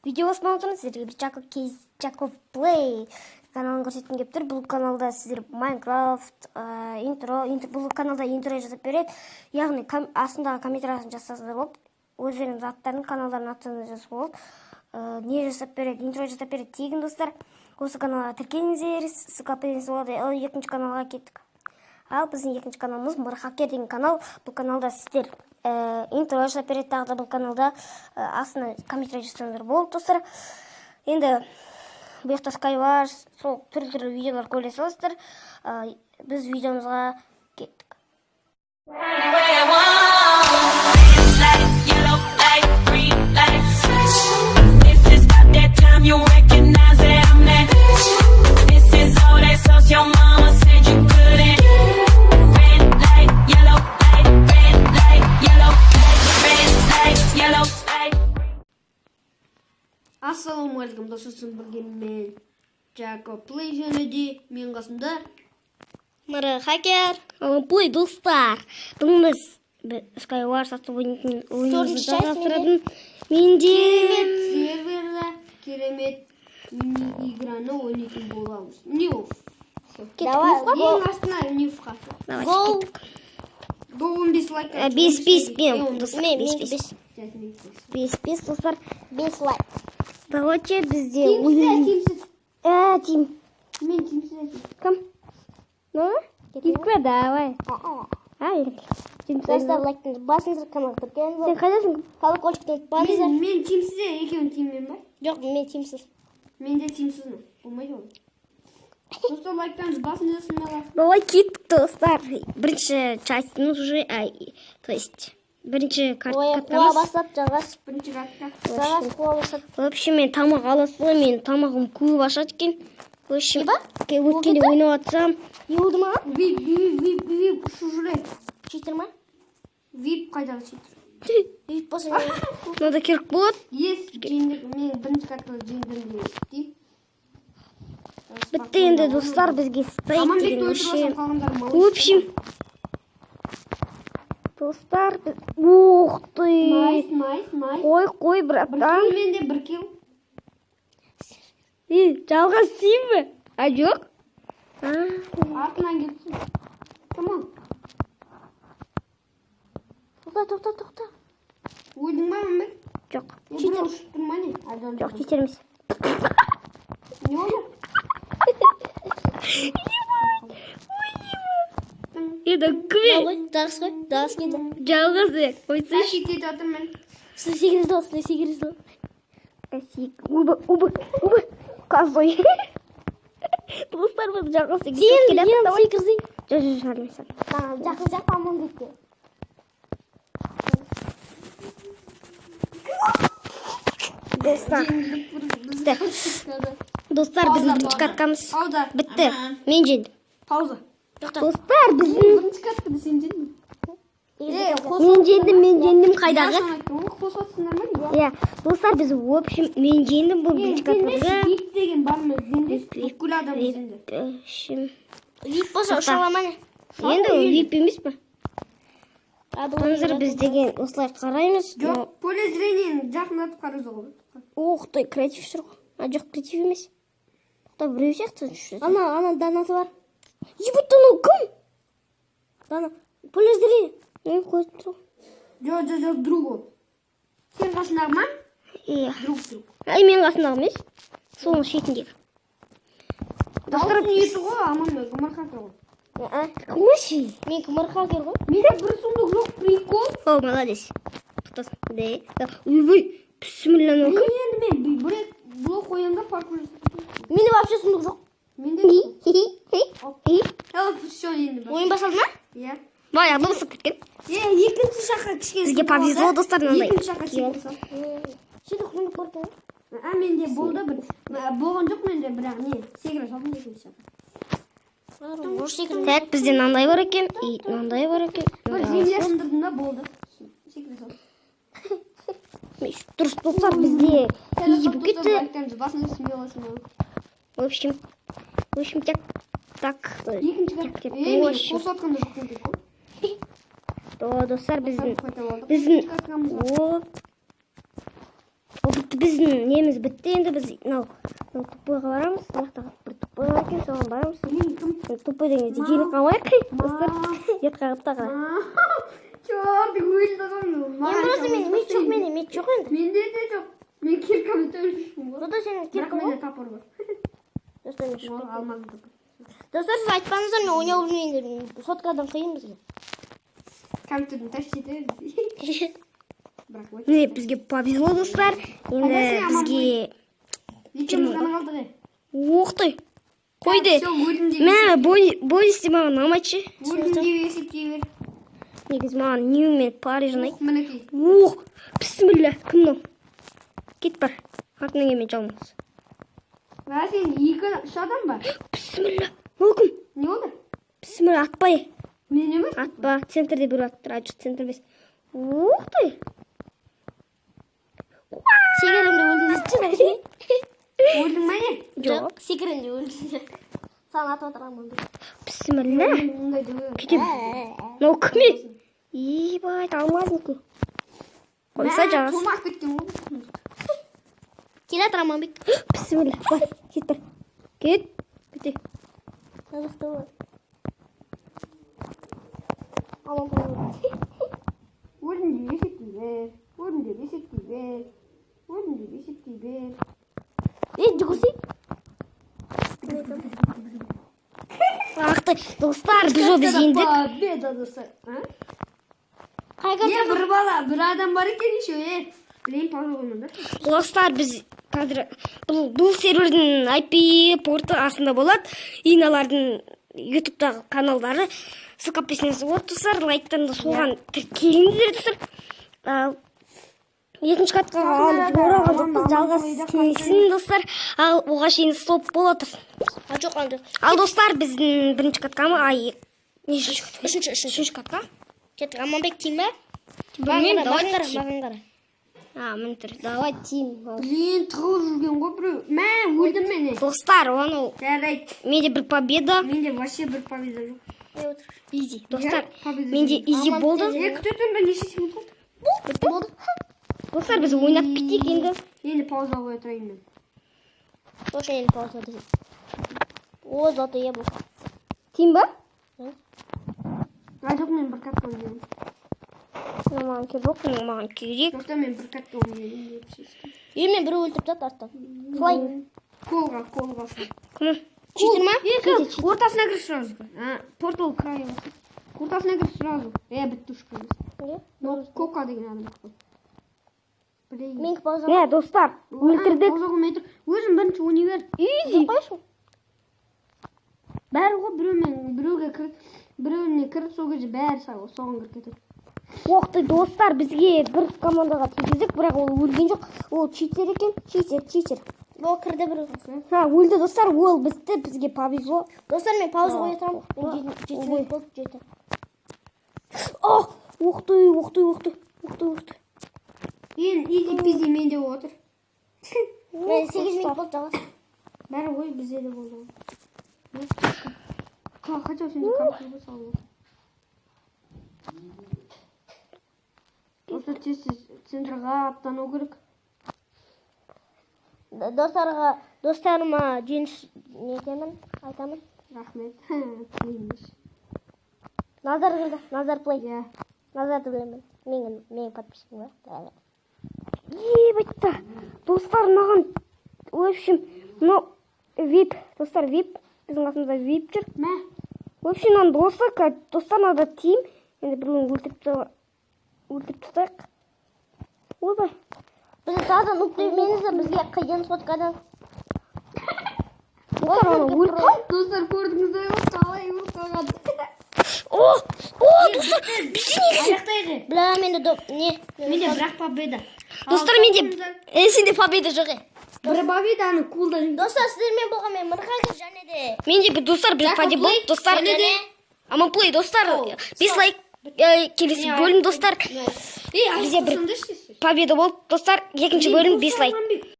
Видеосын алсаңыз сіздерге бір Jacob Play каналын көрсеткім келіп тұр. Бұл каналда сіздер Minecraft, бұл каналда интро жасап береді. Яғни астындағы комментариясын жасасаңыздар болады. Өздерінің заттарын, каналдарын аттарына жазып болады. Не жасап береді, интро жасап береді. Тегін достар, осы каналға тіркеліңіздер, ссылкасы болады. Ал екінші каналға кеттік. Ал біздің екінші каналымыз Мырхакер деген канал. Бұл каналда сіздер интро жасап береді. Тағы да бұл каналда астына комментария жасаңыздар болды достар. Енді бұл жақта Skywars, сол түрлі видеолар көре саласыздар. Біз видеомызға кеттік. Ассалаумағалейкум достар, бірген мен Jacob Play және де мен қасымда Мырхакер Play достар. Бүгін біз Skywars атты ойынымызды жалғастыратын менде серверді керемет мини-играны ойнайтын боламыз. Не ол? Ең астына нефқа. Гол 15 лайк. 5 достар. 5 лайк. Давайте бізде ойын. Тим. Мен тимсіз. Кім? Ну? Кипка, давай. Достар, лайктыңыз басыңыздар, каналға тіркеліңіздер. Сен қайдасың? Колокольчикті басыңыздар. Мен тимсіз, екеуін тиммен ба? Жоқ, мен тимсіз. Мен де тимсізмін. Болмайды ол. Достар, лайктаңыз басыңыздар. Давай кеттік, достар. Бірінші частьтың уже, то есть бірінші картамыз. Бастап жағас. Бірінші картта. Жағас қуа басады. Вообще мен тамақ аласыз, мен тамағым көп ашады екен. В общем, өткенде ойнап атсам. Не болды ма? Вип ұшу жүрек. Читер ма? Вип қайдағы читер? Вип болса не? Надо керек болады. Ес, мен бірінші картта жеңдім деймін. Бітті енді достар, бізге стейк деген вообще. В общем, достар, ух ты! Қой, братан. Бір кел менде, бір кел. Жалғас сейін бі? Жоқ? Артынан кетсін. Тамам. Тоқта. Ойдың ба, мәмір? Жоқ. Читер. Жоқ, читер емес. Не олар? Еді көме. Дағыс қой, дағыс кеді. Жалғасы, қойсы. Шекет атыр мен. Сегіз дол. Убы. Козой. Достар біз жалғасы. Сен секірзей. Жоқ, жақын аман кетті. Достар, біздің бірінші каткамыз бітті. Мен жеңдім. Пауза. Достар, біздің бірінші каткамыз сен жеңдің. Мен жеңдім қайдағы? Достар, біз в общем мен жеңдім бұл бірінші каткамызға. Вип деген бар ма? Бүкіл адам жеңді. Вип болса ұшаламаны. Енді вип емес па? Қазір біз деген осылай қараймыз. Жоқ, поле зрениені жақындатып қарыз ол. Ух ты, креатив жүр ғой. Жоқ, креатив емес. Біреу сияқты жүрші. Ана данасы бар. Ебать, анау кім? Дана, поле зрение. Мен қойып тұр. Жоқ, друг. Сен қасындағы ма? Друг. Мен қасындағы емес. Соның шетіндегі. Достар, еті ғой, аман Мырхакер ғой. Кіміші? Мен Мырхакер ғой. Менде бір сұмдық жоқ, прикол. О, молодец. Ой, бісмілләні кім? Мен блок қойында паркур жасап. Менде вообще сұмдық жоқ. Менде все енді. Ойын басалды ма? Иә. Баяғыда басып кеткен. Екінші шақа кішкені. Сізге повезло, достар, мынандай. Екінші шақа секіріп. Шеді құмын көрді. Менде болды бір. Болған жоқ менде, бірақ не? Секіріп салдым екінші шақа. Так, бізде мынандай бар екен, мынандай бар екен. Бір земля сындырдым да болды. Секіріп салдым. Дұрыс достар, бізде езіп кетті. В общем, так. Екінші каткамыз. Достар, біздің біздің неміз бітті. Енді біз мынау тупойға барамыз. Мынақта бір тупой бар екен, соған барамыз. Тупой дегенде келіп қалмайық, достар. Ет қағып таға. Чорт, өлді ғой. Мет жоқ менде, мет жоқ енді. Менде де жоқ. Мен киркамды төлішім ғой. Бұда сенің кирка Менде тапыр бар. Достар, мен шығып Алмады. Достар, сіз айтпаңыздар, мен ойнау білмеймін. Соткадан қиын бізге. Компьютерді тащиді. Міне, бізге повезло, достар. Енді бізге... Екеуміз ғана қалдық. Оқты. Қойды. Все, өлдім деп. Мә, бой істе маған ұнамайды. Өлдім деп есептей бер. Негізі маған Ньюмен Париж ұнайды. Мінекей. Бісміллә, кім мынау? Кет бар. Артынан келмей жалмаңыз. Сен үш адам бар. Бісміллә. Ол кім? Не болды? Бісміллә, атпай. Мен емес. Атпа, центрде бір аттыр, айтшы центр бес. Оқты. Секірімді өлдіңіз. Өлдің ма не? Жоқ, секірімді өлдіңіз. Саған атып отырамын. Бісміллә. Кетем. Мынау кім е? Ебай, алмадым ке. Қойса жаз. Тумақ кеттім ғой. Келе атырамын бек. Бісміллә. Бар, кет бір. Кет. Кете. Қазақта бар. Аман болу. Өлдің деп есептей бер. Өлдің деп есептей бер. Өлдің деп есептей бер. Жүгірсей. Ақты, достар, біз ол біз ендік. Победа, достар. Не, бір бала, бір адам бар екен еще, Білейін пауза болмады. Достар, біз қазір бұл сервердің IP порты астында болады. Иналардың ютубтағы каналдары ссылка описаниеде болады, достар. Лайктан да соған тіркеліңіздер, достар. Екінші қатқа алып ораған жоқпыз, жалғас келсін, достар. Ал оға шейін стоп болады. Ал достар, біздің бірінші қатқа ма? Үшінші қатқа? Кеттік, Аманбек тим бе? Білмеймін, давай маған қара. Мін тұр, давай тим. Блин, тығылып жүрген ғой біреу. Мә, өлдім мен. Достар, оны... Жарайды. Менде бір победа. Менде вообще бір победа жоқ. Изи. Достар, менде изи болды. Күтетін бе неше секунд болды? Болды. Достар, біз ойнап кетейік енді. Енді пауза қоя тұрайын мен. Тоже енді пауза қоя. О, зато я бұл. Тим ба? Жоқ, мен бір катқа ойнайын. Маған керек жоқ, маған керек. Достар, мен бір катқа ойнайын. Мен бір өлтіп тат астан. Слай. Қолға. Кім? Читер ма? Ортасына кір сразу. Портал крайы басып. Ортасына кір сразу. Бітті ұшқаныз. Кока деген адам қой. Мен пауза. Достар, өлтірдік. Өзім бірінші универ. Изи. Бәрі ғой біреуіне кіріп сол кезде бәрі соған кіріп кетеді. Оқты, достар, бізге бір командаға тегіздік, бірақ ол өлген жоқ. Ол читер екен. Читер. Ол кірді бір. Өлді, достар, ол бізді, бізге повезло. Достар, мен пауза қоя тұрам. Мен жеті. Оқты. Изи менде отыр. Мен 8 минут болды жалғас. Бәрі ғой бізде де болды. Қачау сенде компьютер салу. Осы центрға аттану керек. Достарыма жеңіс айтамын. Рахмет. Назар кірді, Назар плей. Назарды білемін. Менің подписчигім бар. Ебайтта. Достар, маған, в общем, VIP, достар, VIP. Біздің қасымызда VIP жүр. В общем, достар, надо тим. Енді біреуін өлтіріп тұстайық. Ойбай. Бізді таза нүктеменізді бізге қиын соткадан. Достар, көрдіңіздер ғой, қалай ұрқаған. Достар, бізді негізі. Аяқтайғы. Бля, менде бірақ победа. Достар, сенде победа жоқ. Бір победаны кулда. Достар, сіздермен болған мен Мырқайғы және де. Менде достар, бір победа болды. Достар, Аманплей, достар, дизлайк. Келесі бөлім, достар. Бізде бір победа болды, достар. Екінші бөлім, дизлайк.